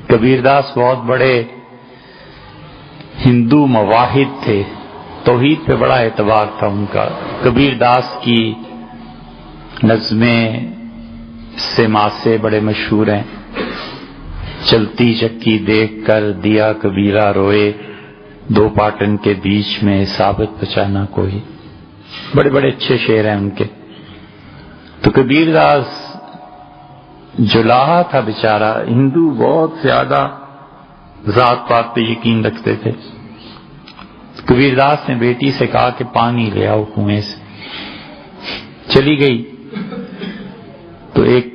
کبیر داس بہت بڑے ہندو مواحد تھے، توحید پہ بڑا اعتبار تھا ان کا۔ کبیر داس کی نظمیں سماسے بڑے مشہور ہیں، چلتی چکی دیکھ کر دیا کبیرہ روئے، دو پاٹن کے بیچ میں ثابت بچانا کوئی، بڑے بڑے اچھے شعر ہیں ان کے۔ تو کبیر داس جولاہا تھا بیچارہ، ہندو بہت زیادہ ذات پات پہ یقین رکھتے تھے۔ کبیر داس نے بیٹی سے کہا کہ پانی لے آؤ کنویں سے، چلی گئی تو ایک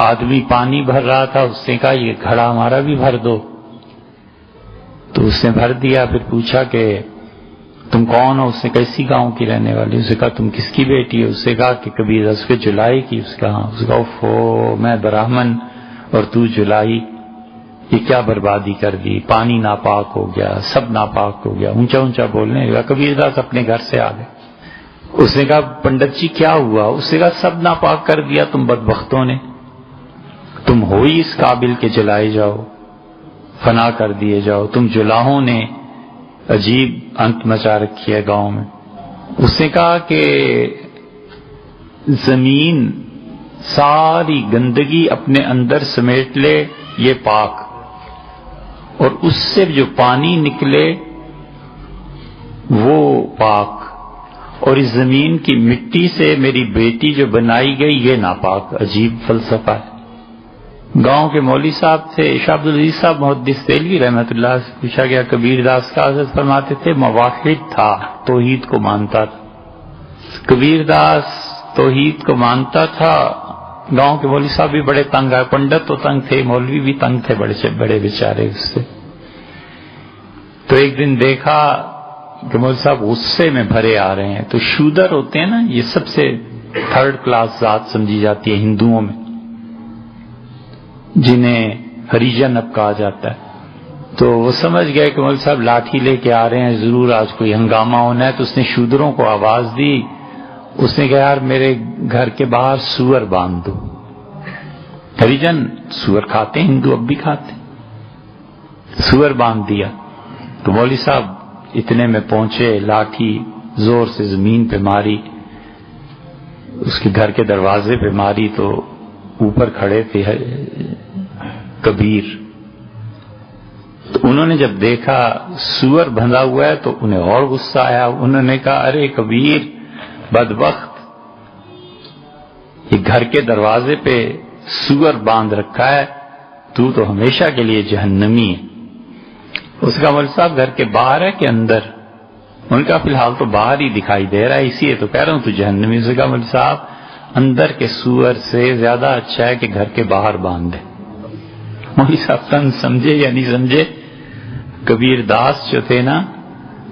آدمی پانی بھر رہا تھا، اس نے کہا یہ گھڑا ہمارا بھی بھر دو، تو اس نے بھر دیا۔ پھر پوچھا کہ تم کون ہو؟ اس نے کہا اسی گاؤں کی رہنے والی۔ اس نے کہا تم کس کی بیٹی ہو؟ اس نے کہا کہ کبیر داس کے جولائی کی۔ اس کا ہاں۔ اس کا اوفو، میں برہمن اور تو جولائی، یہ کیا بربادی کر دی، پانی ناپاک ہو گیا، سب ناپاک ہو گیا، اونچا اونچا بولنے لگا۔ کبیر داس اپنے گھر سے آ گئے۔ اس نے کہا پنڈت جی کیا ہوا؟ اس نے کہا سب ناپاک کر دیا تم بدبختوں نے، تم ہو ہی اس قابل کہ جلائے جاؤ، فنا کر دیے جاؤ، تم جلاہوں نے عجیب انت مچا رکھی ہے گاؤں میں۔ اس نے کہا کہ زمین ساری گندگی اپنے اندر سمیٹ لے یہ پاک، اور اس سے جو پانی نکلے وہ پاک، اور اس زمین کی مٹی سے میری بیٹی جو بنائی گئی یہ ناپاک۔ عجیب فلسفہ ہے۔ گاؤں کے مولوی صاحب تھے شاہ عبدالعزیز صاحب محدث دہلوی رحمۃ اللہ سے پوچھا گیا کبیر داس کا، حضرت فرماتے تھے مواحد تھا، توحید کو مانتا تھا۔ کبیر داس توحید کو مانتا تھا۔ گاؤں کے مولوی صاحب بھی بڑے تنگ آئے، پنڈت تو تنگ تھے، مولوی بھی تنگ تھے بڑے بیچارے اس سے۔ تو ایک دن دیکھا کہ مولوی صاحب غصے میں بھرے آ رہے ہیں۔ تو شودر ہوتے ہیں نا، یہ سب سے تھرڈ کلاس ذات سمجھی جاتی ہے ہندوؤں میں، جنہیں ہریجن اب کہا جاتا ہے۔ تو وہ سمجھ گئے کہ مولوی صاحب لاٹھی لے کے آ رہے ہیں، ضرور آج کوئی ہنگامہ ہونا ہے۔ تو اس نے شودروں کو آواز دی، اس نے کہا یار میرے گھر کے باہر سور باندھ دو۔ ہریجن سور کھاتے ہیں، ہندو اب بھی کھاتے ہیں۔ سور باندھ دیا تو مولوی صاحب اتنے میں پہنچے، لاٹھی زور سے زمین پہ ماری، اس کے گھر کے دروازے پہ ماری، تو اوپر کھڑے تھے کبیر۔ تو انہوں نے جب دیکھا سور بندھا ہوا ہے تو انہیں اور غصہ آیا۔ انہوں نے کہا ارے کبیر بدبخت، یہ گھر کے دروازے پہ سور باندھ رکھا ہے، تو ہمیشہ کے لیے جہنمی ہے۔ اس کا مولوی صاحب گھر کے باہر ہے کہ اندر؟ ان کا فی الحال تو باہر ہی دکھائی دے رہا ہے، اسی لیے تو کہہ رہا ہوں تو جہنمی۔ اس کا مولوی صاحب اندر کے سور سے زیادہ اچھا ہے کہ گھر کے باہر باندھ دے۔ مولوی صاحب تن سمجھے یا نہیں سمجھے، کبیر داس جو تھے نا،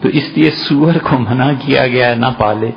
تو اس لیے سور کو منع کیا گیا ہے نہ پالے۔